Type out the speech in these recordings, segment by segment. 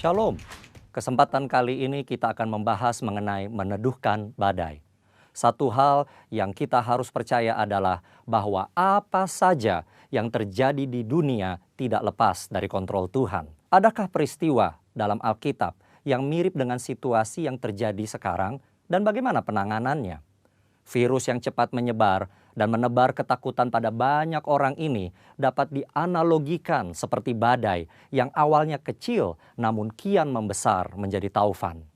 Shalom. Kesempatan kali ini kita akan membahas mengenai meneduhkan badai. Satu hal yang kita harus percaya adalah bahwa apa saja yang terjadi di dunia tidak lepas dari kontrol Tuhan. Adakah peristiwa dalam Alkitab yang mirip dengan situasi yang terjadi sekarang dan bagaimana penanganannya? Virus yang cepat menyebar dan menebar ketakutan pada banyak orang ini dapat dianalogikan seperti badai yang awalnya kecil namun kian membesar menjadi taufan.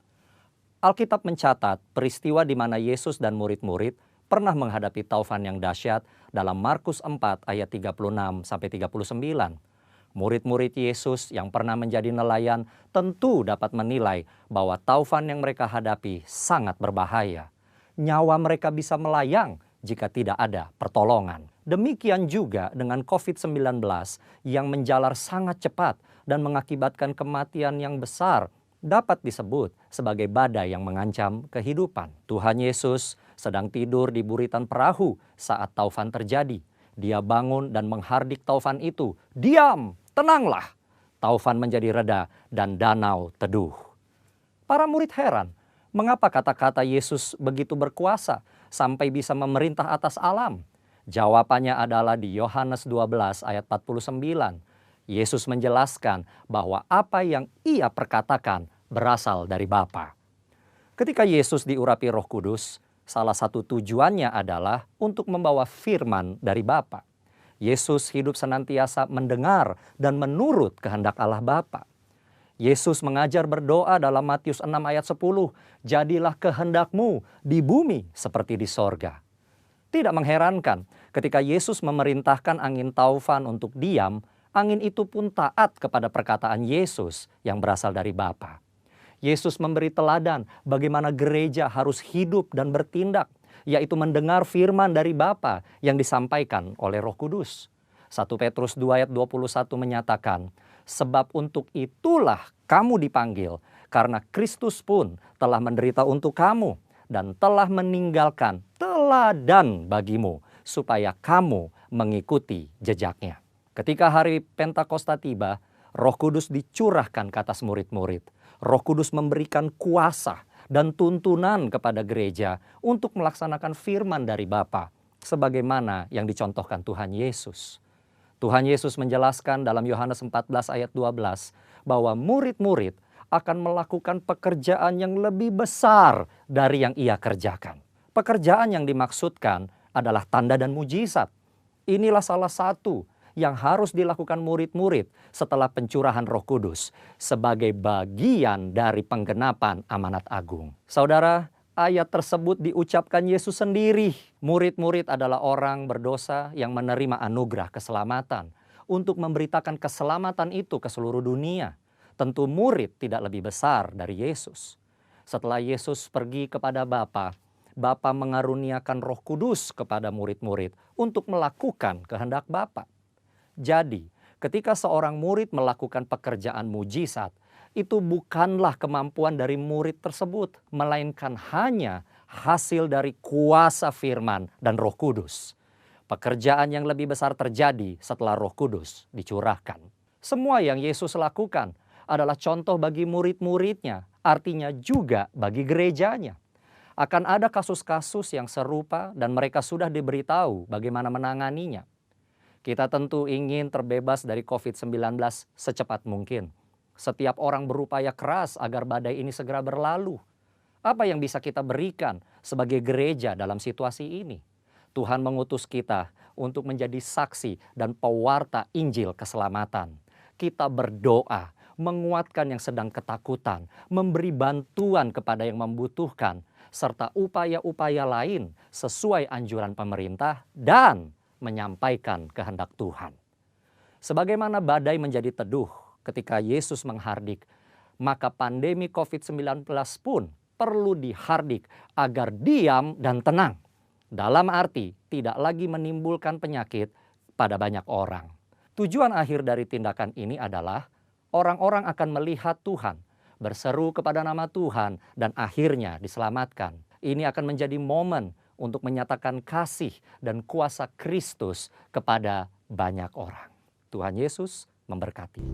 Alkitab mencatat peristiwa di mana Yesus dan murid-murid pernah menghadapi taufan yang dahsyat dalam Markus 4 ayat 36-39. Murid-murid Yesus yang pernah menjadi nelayan tentu dapat menilai bahwa taufan yang mereka hadapi sangat berbahaya. Nyawa mereka bisa melayang jika tidak ada pertolongan. Demikian juga dengan COVID-19 yang menjalar sangat cepat dan mengakibatkan kematian yang besar dapat disebut sebagai badai yang mengancam kehidupan. Tuhan Yesus sedang tidur di buritan perahu saat taufan terjadi. Dia bangun dan menghardik taufan itu. Diam, tenanglah. Taufan menjadi reda dan danau teduh. Para murid heran, mengapa kata-kata Yesus begitu berkuasa sampai bisa memerintah atas alam? Jawabannya adalah di Yohanes 12 ayat 49. Yesus menjelaskan bahwa apa yang ia perkatakan berasal dari Bapa. Ketika Yesus diurapi Roh Kudus, salah satu tujuannya adalah untuk membawa firman dari Bapa. Yesus hidup senantiasa mendengar dan menurut kehendak Allah Bapa. Yesus mengajar berdoa dalam Matius 6 ayat 10, jadilah kehendakmu di bumi seperti di sorga. Tidak mengherankan ketika Yesus memerintahkan angin taufan untuk diam, angin itu pun taat kepada perkataan Yesus yang berasal dari Bapa. Yesus memberi teladan bagaimana gereja harus hidup dan bertindak, yaitu mendengar firman dari Bapa yang disampaikan oleh Roh Kudus. 1 Petrus 2 ayat 21 menyatakan, sebab untuk itulah kamu dipanggil, karena Kristus pun telah menderita untuk kamu dan telah meninggalkan teladan bagimu, supaya kamu mengikuti jejaknya. Ketika hari Pentakosta tiba, Roh Kudus dicurahkan ke atas murid-murid. Roh Kudus memberikan kuasa dan tuntunan kepada gereja untuk melaksanakan firman dari Bapa, sebagaimana yang dicontohkan Tuhan Yesus. Tuhan Yesus menjelaskan dalam Yohanes 14 ayat 12 bahwa murid-murid akan melakukan pekerjaan yang lebih besar dari yang ia kerjakan. Pekerjaan yang dimaksudkan adalah tanda dan mujizat. Inilah salah satu yang harus dilakukan murid-murid setelah pencurahan Roh Kudus sebagai bagian dari penggenapan amanat agung. Saudara, ayat tersebut diucapkan Yesus sendiri. Murid-murid adalah orang berdosa yang menerima anugerah keselamatan untuk memberitakan keselamatan itu ke seluruh dunia. Tentu murid tidak lebih besar dari Yesus. Setelah Yesus pergi kepada Bapa, Bapa mengaruniakan Roh Kudus kepada murid-murid untuk melakukan kehendak Bapa. Jadi, ketika seorang murid melakukan pekerjaan mujizat, itu bukanlah kemampuan dari murid tersebut, melainkan hanya hasil dari kuasa firman dan Roh Kudus. Pekerjaan yang lebih besar terjadi setelah Roh Kudus dicurahkan. Semua yang Yesus lakukan adalah contoh bagi murid-muridnya, artinya juga bagi gerejanya. Akan ada kasus-kasus yang serupa dan mereka sudah diberitahu bagaimana menanganinya. Kita tentu ingin terbebas dari COVID-19 secepat mungkin. Setiap orang berupaya keras agar badai ini segera berlalu. Apa yang bisa kita berikan sebagai gereja dalam situasi ini? Tuhan mengutus kita untuk menjadi saksi dan pewarta Injil keselamatan. Kita berdoa, menguatkan yang sedang ketakutan, memberi bantuan kepada yang membutuhkan, serta upaya-upaya lain sesuai anjuran pemerintah dan menyampaikan kehendak Tuhan. Sebagaimana badai menjadi teduh ketika Yesus menghardik, maka pandemi COVID-19 pun perlu dihardik agar diam dan tenang. Dalam arti tidak lagi menimbulkan penyakit pada banyak orang. Tujuan akhir dari tindakan ini adalah orang-orang akan melihat Tuhan, berseru kepada nama Tuhan, dan akhirnya diselamatkan. Ini akan menjadi momen untuk menyatakan kasih dan kuasa Kristus kepada banyak orang. Tuhan Yesus memberkati.